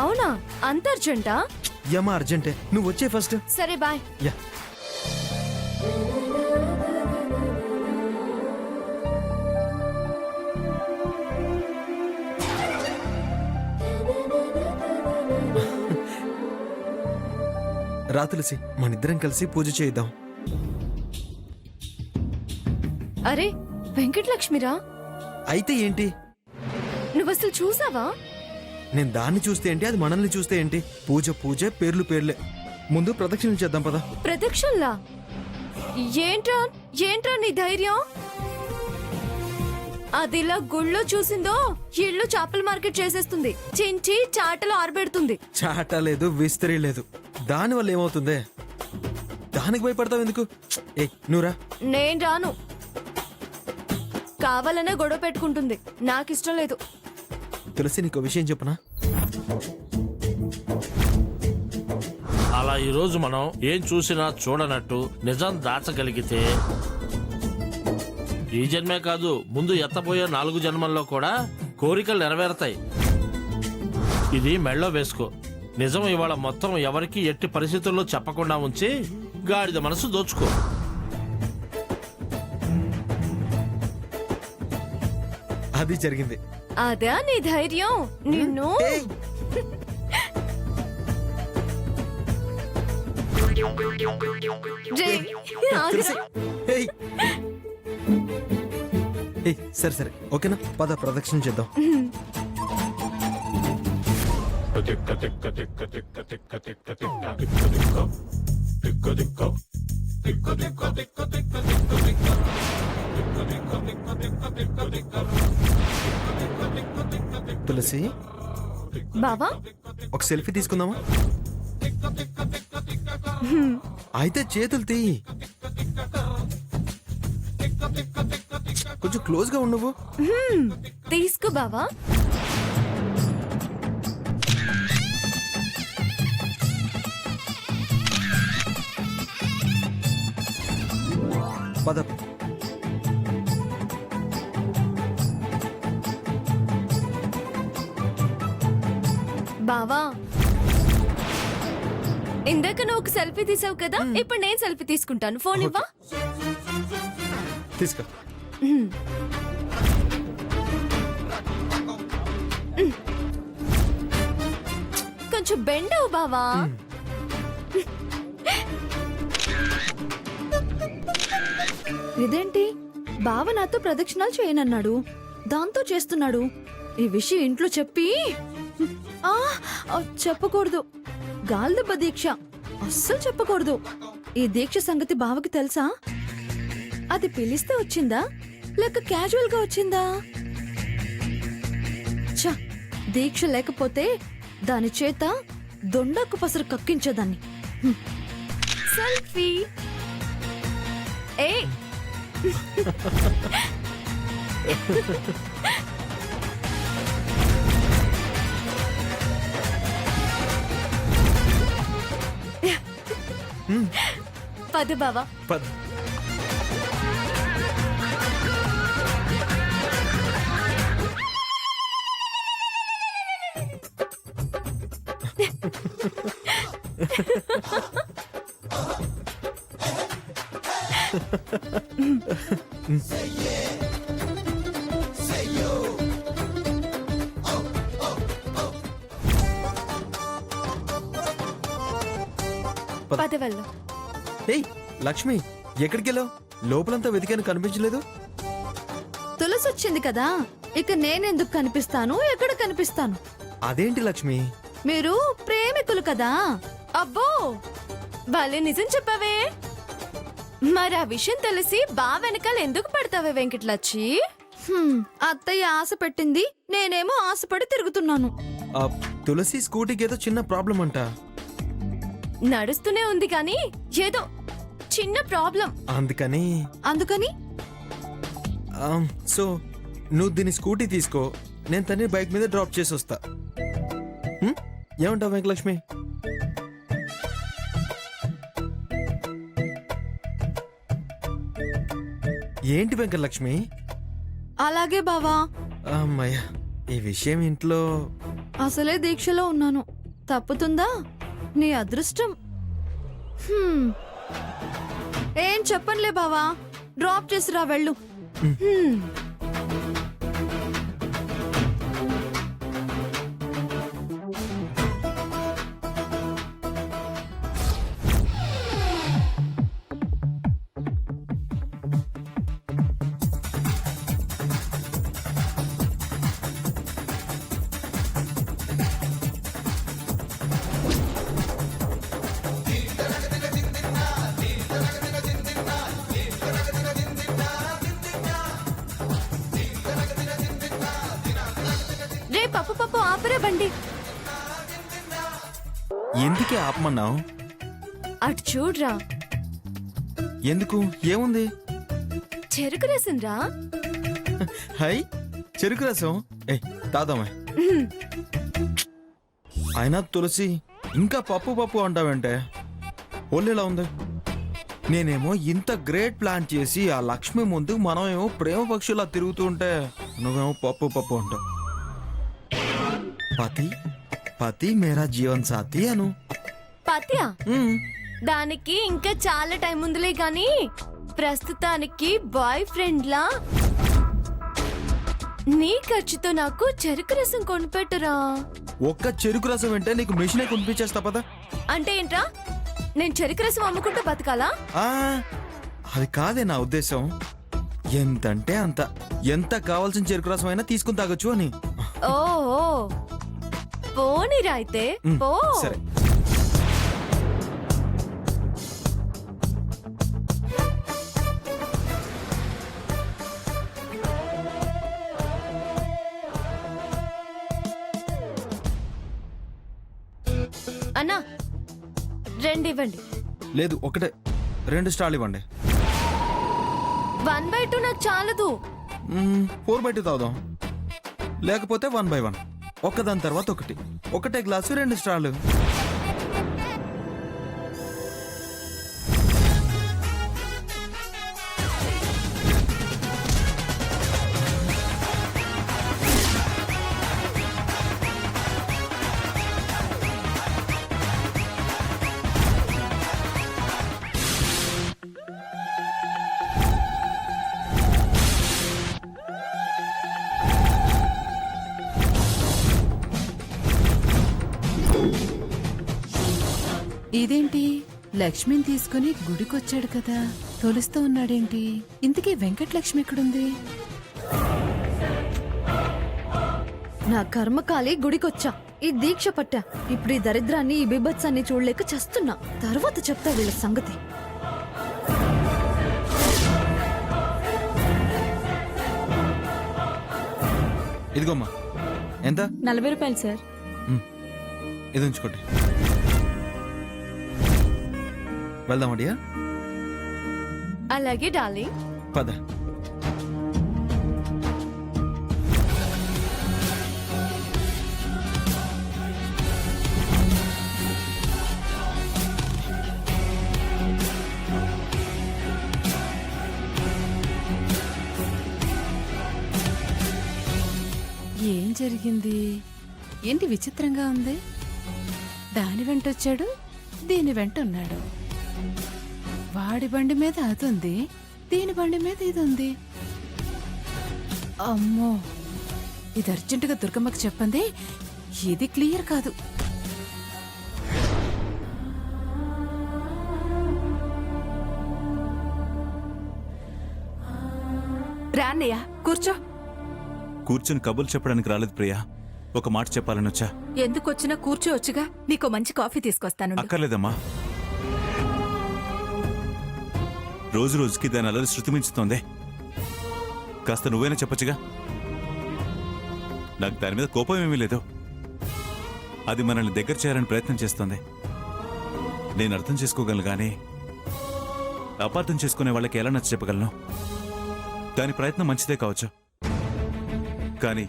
అవునా, అంత అర్జెంటా? యమా అర్జెంటే, నువ్వు వచ్చే ఫస్ట్. సరే బాయ్. యా. రా తులసి, మనిద్దరం కలిసి పూజ చేద్దాం. అరే వెంకటలక్ష్మిరా, అయితే ఏంటి? నువ్వసలు చూసావా? నేను దాన్ని చూస్తే ఏంటి, అది మనల్ని చూస్తే ఏంటి? పూజ పూజే, పేర్లు పేర్లే. ముందు ప్రదక్షిణలు చేద్దాం పద. ప్రదక్షిణలా? ఏంట్రా ఏంట్రా నీ ధైర్యం? అదిలా గుళ్ళో చూసిందో ఇల్లు చేపల మార్కెట్ చేసేస్తుంది, చించి చాటలు ఆరబెడుతుంది. చాట లేదు, విస్తరి లేదు. దానివల్ల ఏమవుతుంది? దానికి భయపడతావు ఎందుకు? ఏ నువ్వురా. నేను రాను. కావాలనే గొడవ పెట్టుకుంటుంది, నాకిష్టం లేదు. తులసి, నీకు విషయం చెప్పనా? అలా ఈరోజు మనం ఏం చూసినా చూడనట్టు నిజం దాచగలిగితే ఈ జన్మే కాదు, ముందు ఎత్తపోయే 4 జన్మల్లో కూడా కోరికలు నెరవేరతాయి. ఇది మెళ్ళో వేసుకో. నిజం ఇవాళ మొత్తం ఎవరికి ఎట్టి పరిస్థితుల్లో చెప్పకుండా ఉంచి గాడిద మనసు దోచుకో. అది జరిగింది. అదా నీ ధైర్యం? నిన్ను ఏయ్, రేయ్, తులసి, ఆగురా. ఏయ్. ఏయ్, సరే సరే, ఓకేనా? పద ప్రదక్షిణ చేద్దాం. తులసి, బావా, ఒక సెల్ఫీ తీసుకుందామా? అయితే చేతులు తీయి. కొంచెం క్లోజ్ గా ఉండవు. తీసుకో బావా. పద. బావా, ఇందాక నువ్వు ఒక సెల్ఫీ తీసావు కదా, ఇప్పుడు నేను సెల్ఫీ తీసుకుంటాను. ఫోన్ ఇవ్వా. తీసుకో. కొంచెం బెండవు బావా. ఇదేంటి, బావ నాతో ప్రదక్షిణాలు చేయనన్నాడు, దాంతో చేస్తున్నాడు. ఈ విషయం ఇంట్లో చెప్పి చెప్పకూడదు. గాల్దెబ్బ దీక్ష అస్సలు చెప్పకూడదు. ఈ దీక్ష సంగతి బావకి తెలుసా? అది పిలిస్తే వచ్చిందా లేక క్యాజువల్ గా వచ్చిందా? ఛ, దీక్ష లేకపోతే దాని చేత దొండకు పసరు కక్కించేదాన్ని. సెల్ఫీ. ఏ పద బావా. పద. పద వెళ్ళు. ఏయ్ లక్ష్మి, ఎక్కడికి వెళ్ళావు? లోపలంతా వెతికాను, కనిపించలేదు. తులసి వచ్చింది కదా, ఇక నేనెందుకు కనిపిస్తాను? ఎక్కడ కనిపిస్తాను? అదేంటి లక్ష్మి? మీరు ప్రేమికులు కదా. అబ్బో, భలే నిజం చెప్పావే. మరి ఆ విషయం తెలిసి బా వెనకాల ఎందుకు పడతావే వెంకటలచ్చి? అత్తయ్య ఆశ పెట్టింది, నేనేమో ఆశపడి తిరుగుతున్నాను. ఆ తులసి స్కూటీకి ఏదో చిన్న ప్రాబ్లం అంట. నడుస్తూనే ఉంది కానీ ఏదో చిన్న ప్రాబ్లం. అందుకని అందుకని సో నువ్వు దీని స్కూటీ తీసుకో, నేను తన్ని బైక్ మీద డ్రాప్ చేసి వస్తా. ఏమంటావు వెంకటలక్ష్మి? ఏంటి వెంకటలక్ష్మి? అలాగే బావా. అమ్మయ్య, ఈ విషయం ఇంట్లో అసలే దీక్షలో ఉన్నాను. తప్పుతుందా నీ అదృష్టం. ఏం చెప్పనులే బావా, డ్రాప్ చేసిరా వెళ్ళు. హ్మ్. రే పప్పు పప్పు ఆపరా బండి. ఎందుకే ఆపమన్నావు? అటు చూడ్రా, ఎందుకు? ఏముంది? చెరుకు రసింరా. హై, చెరుకు రసం. ఏ తాదామే. అయినా తులసి, ఇంకా పప్పు పప్పు అంటావంటే ఒళ్ళెలా ఉంది? నేనేమో ఇంత గ్రేట్ ప్లాన్ చేసి ఆ లక్ష్మి ముందు మనమేమో ప్రేమ పక్షులా తిరుగుతూ ఉంటే నువ్వేమో పప్పు పప్పు అంటావు. పతి పతి మేరా జీవన్ సాథీ అను. పత్యా, ఉమ్, దానికి ఇంకా చాలా టైం ఉందిలే గాని ప్రస్తుతానికి బాయ్ ఫ్రెండ్ లా నీ ఖర్చుతో నాకు చెరుకు రసం కొనిపెట్టురా. ఒక్క చెరుకు రసం అంటే నీకు మిషనే కొనిపించేస్తా పదా. అంటే ఏంట్రా, నేను చెరుకు రసం అమ్ముకుంటూ బతకాలా? ఆ, అది కాదే నా ఉద్దేశం. ఎంతంటే అంత, ఎంత కావాల్సిన చెరుకు రసం అయినా తీసుకుని తాగొచ్చు అని. ఓ పోనీరా అయితే ఉమ్, పో. సరే. అన్నా రెండు ఇవ్వండి. లేదు, ఒకటే. 2 స్టాల్ ఇవ్వండి. 1/2 నాకు చాలదు. 4/2 తాగుదాం. లేకపోతే 1/1. ఒకదాని తర్వాత ఒకటి. ఒకటే గ్లాసు 2 స్టాలు. ఇదేంటి, లక్ష్మిని తీసుకుని గుడికొచ్చాడు కదా, తొలుస్తూ ఉన్నాడేంటి? ఇంతకీ వెంకటలక్ష్మి ఎక్కడుంది? నా కర్మకాలి గుడికొచ్చా, ఈ దీక్ష పట్టా. ఇప్పుడు ఈ దరిద్రాన్ని, ఈ బిభత్సాన్ని చూడలేక చస్తున్నా. తర్వాత చెప్తా వీళ్ళ సంగతి. ఇదిగోమ్మా. ఎంత? 40 రూపాయలు సార్. ఇది ఉంచుకోండి. వెళ్దాం అడియా. అలాగే డార్లింగ్. పద. ఏం జరిగింది? ఏంటి విచిత్రంగా ఉంది? దాని వెంట వచ్చాడు, దీని వెంట ఉన్నాడు. వాడి బండి మీద అది ఉంది, దీని బండి మీద ఇది ఉంది. అమ్మో, ఇది అర్జెంటుగా దుర్గమ్మకి చెప్పండి. ఇది క్లియర్ కాదు. రాన్నయ్య, కూర్చో. కూర్చుని కబుర్లు చెప్పడానికి రాలేదు ప్రియా, ఒక మాట చెప్పాలని వచ్చా. ఎందుకొచ్చినా కూర్చోవచ్చుగా. నీకో మంచి కాఫీ తీసుకొస్తాను. అక్కర్లేదమ్మా, రోజు రోజుకి దాని అలరి శృతి మించుతోంది. కాస్త నువ్వైనా చెప్పచ్చుగా. నాకు దాని మీద కోపం ఏమీ లేదు. అది మనల్ని దగ్గర చేయాలని ప్రయత్నం చేస్తోంది. నేను అర్థం చేసుకోగలను, కానీ అపార్థం చేసుకునే వాళ్ళకి ఎలా నచ్చ చెప్పగలను? దాని ప్రయత్నం మంచిదే కావచ్చు, కానీ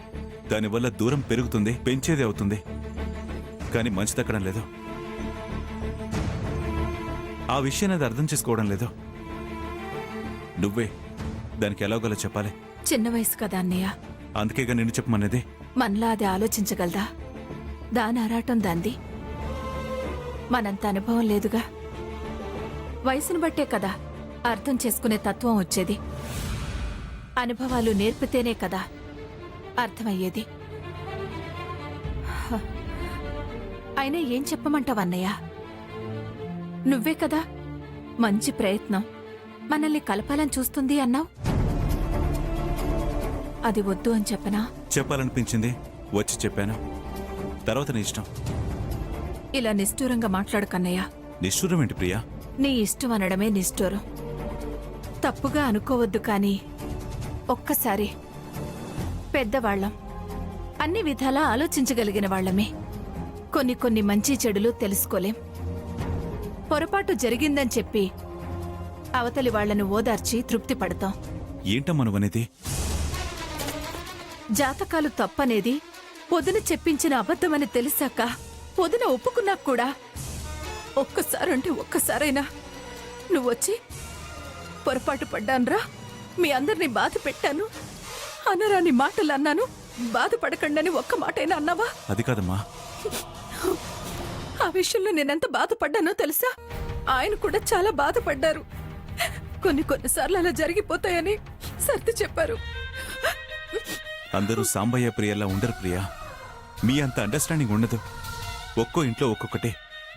దానివల్ల దూరం పెరుగుతుంది, పెంచేదే అవుతుంది. కానీ మంచి దక్కడం లేదు. ఆ విషయాన్ని అది అర్థం చేసుకోవడం లేదు. నువ్వే దానికి ఎలాగోలా చెప్పాలి. చిన్న వయసు కదా అన్నయ్య, అందుకేగా నిన్ను చెప్పమనేది. మనలా అది ఆలోచించగలదా? దాని ఆరాటం దాంది. మనంత అనుభవం లేదుగా. వయసును బట్టే కదా అర్థం చేసుకునే తత్వం వచ్చేది. అనుభవాలు నేర్పితేనే కదా అర్థమయ్యేది. హ. అయినా ఏం చెప్పమంటావన్నయ్య? నువ్వే కదా మంచి ప్రయత్నం మనల్ని కలపాలని చూస్తుంది అన్నావు. అది వద్దు అని చెప్పనా? చెప్పాలనిపించింది వచ్చి చెప్పాను. తర్వాత నీ ఇష్టం. ఇలా నిష్ఠూరంగా మాట్లాడుకన్నయ్య. నిష్ఠూరం ఏంటి ప్రియా? నీ ఇష్టం అనడమే నిష్ఠూరం. తప్పుగా అనుకోవద్దు కానీ ఒక్కసారి పెద్దవాళ్లం, అన్ని విధాలా ఆలోచించగలిగిన వాళ్లమే. కొన్ని మంచి చెడులు తెలుసుకోలేం. పొరపాటు జరిగిందని చెప్పి అవతలి వాళ్లను ఓదార్చి తృప్తి పడతాం. ఏంటమ్మా నువ్వనేది? జాతకాలు తప్పనేది పొదున చెప్పించిన అబద్ధమని తెలిసాక పొదున ఒప్పుకున్నాక కూడా ఒక్కసారంటే ఒక్కసారైనా నువ్వొచ్చి పొరపాటు పడ్డాన్రా, మీ అందరినీ బాధ పెట్టాను, అనరాని మాటలు అన్నాను, బాధపడకండని ఒక్క మాటైనా అన్నావా? అది కాదమ్మా. ఆ విషయంలో నేనెంత బాధపడ్డానో తెలుసా? ఆయన కూడా చాలా బాధపడ్డారు. కొన్నిసార్లు అలా జరిగిపోతాయని సర్ది చెప్పారు. అందరూ సాంబయ్య ప్రియలా ఉండరు ప్రియా. మీ అంత అండర్స్టాండింగ్ ఉండదు. ఒక్కో ఇంట్లో ఒక్కొక్కటి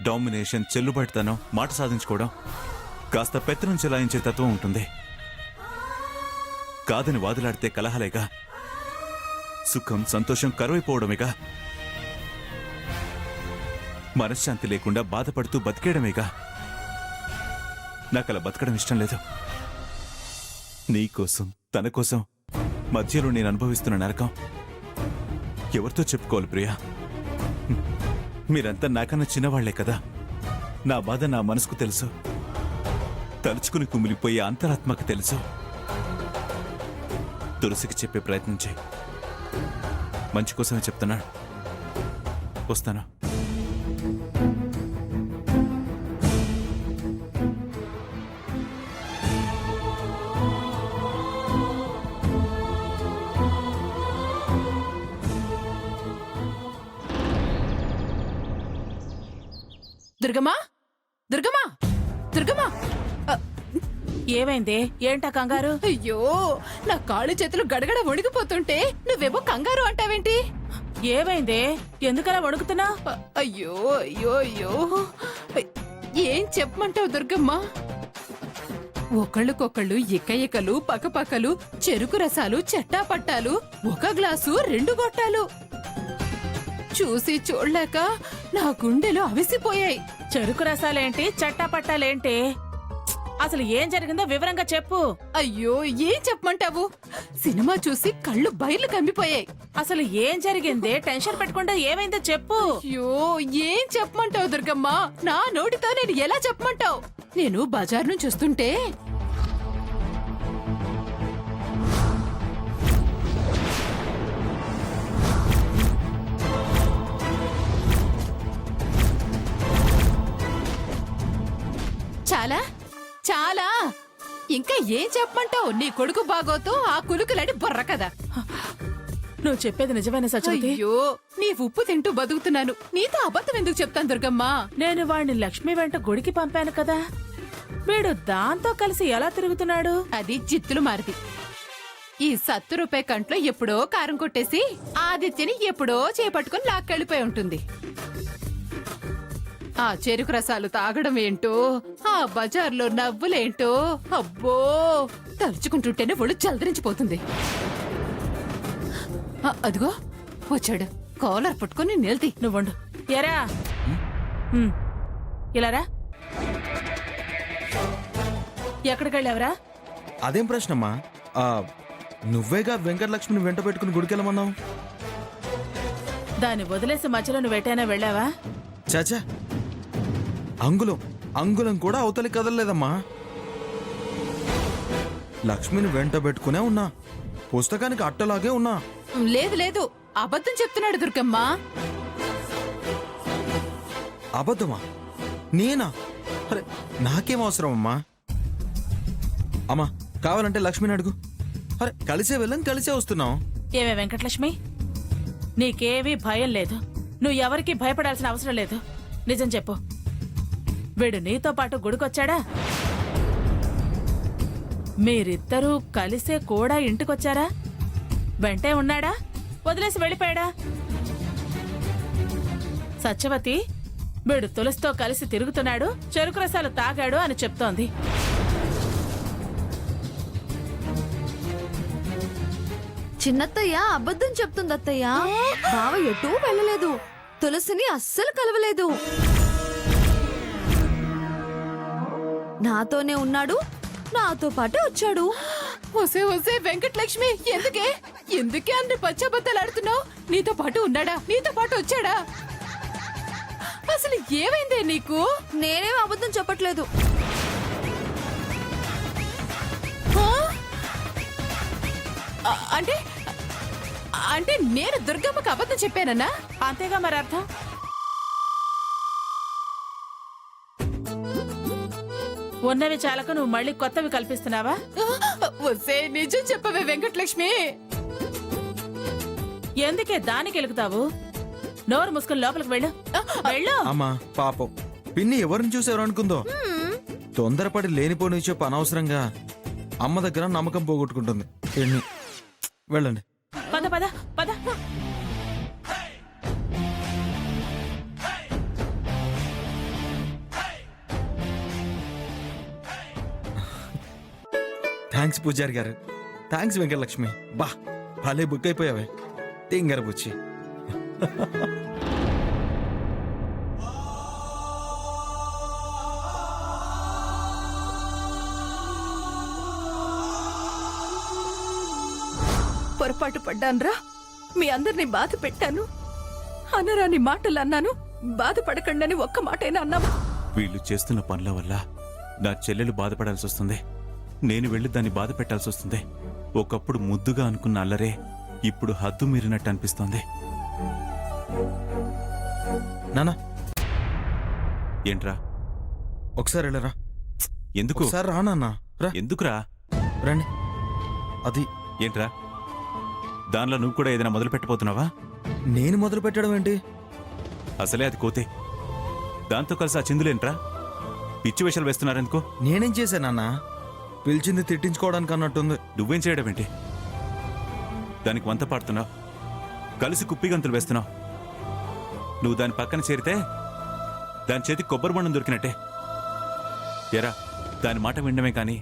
డామినేషన్, చెల్లుబాటుతనం, మాట సాధించుకోవడం, కాస్త పెత్తనం చెలాయించే తత్వం ఉంటుంది. కాదని వాదులాడితే కలహాలేగా, సుఖం సంతోషం కరువైపోవడమేగా, మనశ్శాంతి లేకుండా బాధపడుతూ బతికేయడమేగా. నాకలా బతకడం ఇష్టం లేదు. నీకోసం తన కోసం మధ్యలో నేను అనుభవిస్తున్న నరకం ఎవరితో చెప్పుకోవాలి ప్రియా? మీరంతా నాకన్నా చిన్నవాళ్లే కదా. నా బాధ నా మనసుకు తెలుసు. తలుచుకుని కుమిలిపోయే అంతరాత్మకు తెలుసు. తులసికి చెప్పే ప్రయత్నం చేయి. మంచి కోసమే చెప్తున్నాడు. వస్తాను. దుర్గమ్మా, దుర్గమ్మా, దుర్గమ్మా! ఏమైందే? ఏంటా కంగారు? అయ్యో, నా కాళ్ళు చేతులు గడగడ వణికిపోతుంటే నువ్వేమో కంగారు అంటావేంటి? ఏమైందే? ఎందుకలా వణుకుతున్నా? అయ్యో అయ్యో అయ్యో, ఏం చెప్పమంటావు దుర్గమ్మా? ఒకళ్ళకొకళ్ళు ఇకయికలు, పకపకలు, చెరుకు రసాలు, చెట్టాపట్టాలు, ఒక గ్లాసు 2 గొట్టాలు. చూసి చూడలేక నా గుండెలు అవిసిపోయాయి. చెరుకు రసాలేంటి, చట్టాపట్టాలేంటి? అసలు ఏం జరిగిందో వివరంగా చెప్పు. అయ్యో, ఏం చెప్పమంటావు? సినిమా చూసి కళ్ళు బయర్లు కమ్మిపోయాయి. అసలు ఏం జరిగిందే? టెన్షన్ పెట్టకుండా ఏమైందో చెప్పు. అయ్యో, ఏం చెప్పమంటావు దుర్గమ్మా? నా నోటితో నేను ఎలా చెప్పమంటావు? నేను బజార్ నుంచి వస్తుంటే చాలా చాలా ఇంకా ఏం చెప్పమంటావు? నీ కొడుకు బాగోతో ఆ కులుకులాడి బొర్ర కదా. నువ్వు చెప్పేది నిజమైన సత్యవతి? అయ్యో, నీ ఉప్పు తింటూ బతుకుతున్నాను. నీతో అబద్ధం ఎందుకు చెప్తాను దుర్గమ్మా? నేను వాడిని లక్ష్మి వెంట గుడికి పంపాను కదా. వీడు దాంతో కలిసి ఎలా తిరుగుతున్నాడు? అది జిత్తులు మారిది. ఈ 70 రూపాయి కంట్లో ఎప్పుడో కారం కొట్టేసి ఆదిత్యని ఎప్పుడో చేపట్టుకుని లాక్కెళ్ళిపోయి ఉంటుంది. ఆ చెరుకు రసాలు తాగడం ఏంటో, ఆ బజార్లో నవ్వులేంటో, అబ్బో, తలుచుకుంటుంటేనే ఒళ్ళు చల్దరించిపోతుంది. అదిగో వచ్చాడు. కాలర్ పట్టుకుని నిల్ది. నువ్వుండు. ఎరా ఇలారా. ఎక్కడికెళ్ళావరా? అదేం ప్రశ్నమ్మా? నువ్వేగా వెంకటలక్ష్మిని వెంట పెట్టుకుని గుడికెళ్ళమన్నావు. దాన్ని వదిలేసి మధ్యలో నువ్వు ఎటైనా వెళ్ళావా? చాచా, అంగుళం అంగుళం కూడా అవతలి కదలలేదమ్మా. లక్ష్మిని వెంట పెట్టుకునే ఉన్నా. పుస్తకానికి అట్టలాగే ఉన్నా. లేదు లేదు, అబద్ధం చెప్తున్నాడు దుర్గమ్మ. అబద్ధమా? నేనా? అరే, నాకేం అవసరం అమ్మా? అమ్మా, కావాలంటే లక్ష్మిని అడుగు. అరే, కలిసే వెళ్ళం, కలిసే వస్తున్నాం. ఏమే వెంకటలక్ష్మి, నీకేవీ భయం లేదు. నువ్వు ఎవరికీ భయపడాల్సిన అవసరం లేదు. నిజం చెప్పు, వీడు నీతో పాటు గుడికొచ్చాడా? మీరిద్దరూ కలిసే కూడా ఇంటికొచ్చారా? వెంటే ఉన్నాడా? వదిలేసి వెళ్ళిపోయాడా? సత్యవతి వీడు తులసితో కలిసి తిరుగుతున్నాడు, చెరుకు రసాలు తాగాడు అని చెప్తోంది. చిన్నత్తయ్య అబద్ధం చెప్తుంది అత్తయ్య. బావ ఎటూ వెళ్ళలేదు, తులసిని అస్సలు కలవలేదు. నాతోనే ఉన్నాడు, నాతో పాటు వచ్చాడు. ఒసే ఒసే వెంకటలక్ష్మి, ఎందుకే అన్ని పచ్చబద్దలు ఆడుతున్నావు? నీతో పాటు ఉన్నాడా? నీతో పాటు వచ్చాడా? అసలు ఏమైందే నీకు? నేనేం అబద్ధం చెప్పట్లేదు. అంటే అంటే నేను దుర్గమ్మకి అబద్ధం చెప్పానన్నా? అంతేగా మరి అర్థం. ఉన్నవి చాలక నువ్వు మళ్ళీ కొత్తవి కల్పిస్తున్నావా? ఒసే నిజం చెప్పవే వెంకటలక్ష్మి. ఎందుకే దానికి ఎలుగుతావు? నోరు మూసుకుని లోపలికి వెళ్ళు. వెళ్ళు. అమ్మా పాపం పిన్ని ఎవరిని చూసేవారు అనుకుందో. తొందరపడి లేనిపోని చెప్పు అనవసరంగా అమ్మ దగ్గర నమ్మకం పోగొట్టుకుంటుంది. పిన్ని వెళ్ళండి. పద పద పద. థ్యాంక్స్ పూజారి గారు. థ్యాంక్స్ వెంకటలక్ష్మి. బా భలే బుక్ అయిపోయావే తింగర బుచ్చి. పొరపాటు పడ్డాన్రా, మీ అందరినీ బాధ పెట్టాను. అనరాని మాటలు అన్నాను. బాధపడకండి ఒక్క మాటైనా అన్నావా? వీళ్ళు చేస్తున్న పనుల వల్ల నా చెల్లెలు బాధపడాల్సి వస్తుంది. నేను వెళ్ళి దాన్ని బాధ పెట్టాల్సి వస్తుంది. ఒకప్పుడు ముద్దుగా అనుకున్న అల్లరే ఇప్పుడు హద్దు మీరినట్టు అనిపిస్తోంది. నానా ఏంట్రా? ఒకసారి వెళ్ళరా. ఎందుకు? ఒకసారి రా నాన్న, రా. ఎందుకురా? రండి. అది ఏంట్రా? దానిలో నువ్వు కూడా ఏదైనా మొదలు పెట్టబోతున్నావా? నేను మొదలు పెట్టడం ఏంటి? అసలే అది కోతే. దాంతో కలిసి ఆ చిందులేంట్రా? పిచ్చి వేషాలు వేస్తున్నారెందుకు? నేనేం చేశానన్నా? పిలిచింది తిట్టించుకోవడానికి అన్నట్టుంది. నువ్వేం చేయడం ఏంటి? దానికి వంత పాడుతున్నావు, కలిసి కుప్పిగంతులు వేస్తున్నావు. నువ్వు దాని పక్కన చేరితే దాని చేతికి కొబ్బరి బండం దొరికినట్టే. ఎరా, దాని మాట వినడమే కానీ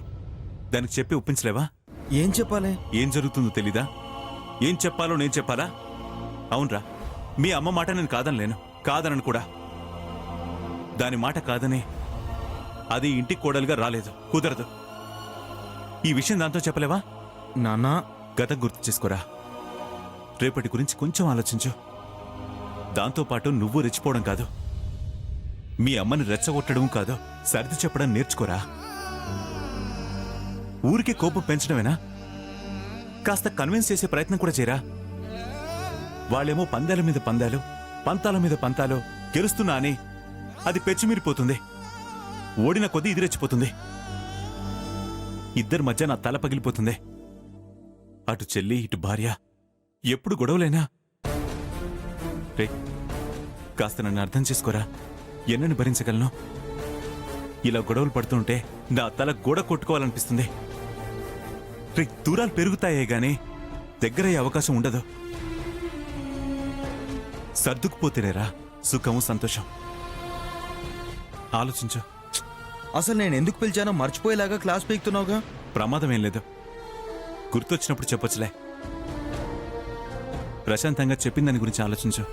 దానికి చెప్పి ఒప్పించలేవా? ఏం చెప్పాలి? ఏం జరుగుతుందో తెలీదా? ఏం చెప్పాలో నేను చెప్పాలా? అవునరా, మీ అమ్మ మాట నేను కాదనలేను, కాదనను కూడా. దాని మాట కాదని అది ఇంటికి కోడలుగా రాలేదు, కుదరదు. ఈ విషయం దాంతో చెప్పలేవా? నాన్నా గతం గుర్తు చేసుకోరా. రేపటి గురించి కొంచెం ఆలోచించు. దాంతోపాటు నువ్వు రెచ్చిపోవడం కాదు, మీ అమ్మని రెచ్చగొట్టడం కాదు, సర్ది చెప్పడం నేర్చుకోరా. ఊరికే కోపం పెంచడమేనా? కాస్త కన్విన్స్ చేసే ప్రయత్నం కూడా చేయరా. వాళ్ళేమో పందాల మీద పందాలు, పంతాల మీద పంతాలు గెలుస్తున్నా అని అది పెచ్చిమీరిపోతుంది. ఓడిన కొద్దీ ఇది రెచ్చిపోతుంది. ఇద్దరి మధ్య నా తల పగిలిపోతుంది. అటు చెల్లి ఇటు భార్య ఎప్పుడు గొడవలేనా? రే, కాస్త నన్ను అర్థం చేసుకోరా. ఎన్నని భరించగలను? ఇలా గొడవలు పడుతుంటే నా తల గోడ కొట్టుకోవాలనిపిస్తుంది. రే, దూరాలు పెరుగుతాయే గాని దగ్గరయ్యే అవకాశం ఉండదు. సర్దుకుపోతేనేరా సుఖము సంతోషం. ఆలోచించు. అసలు నేను ఎందుకు పిలిచానో మర్చిపోయేలాగా క్లాస్ పీకుతున్నావుగా. ప్రమాదం ఏం లేదు, గుర్తొచ్చినప్పుడు చెప్పొచ్చులే. ప్రశాంతంగా చెప్పిన దాని గురించి ఆలోచించు.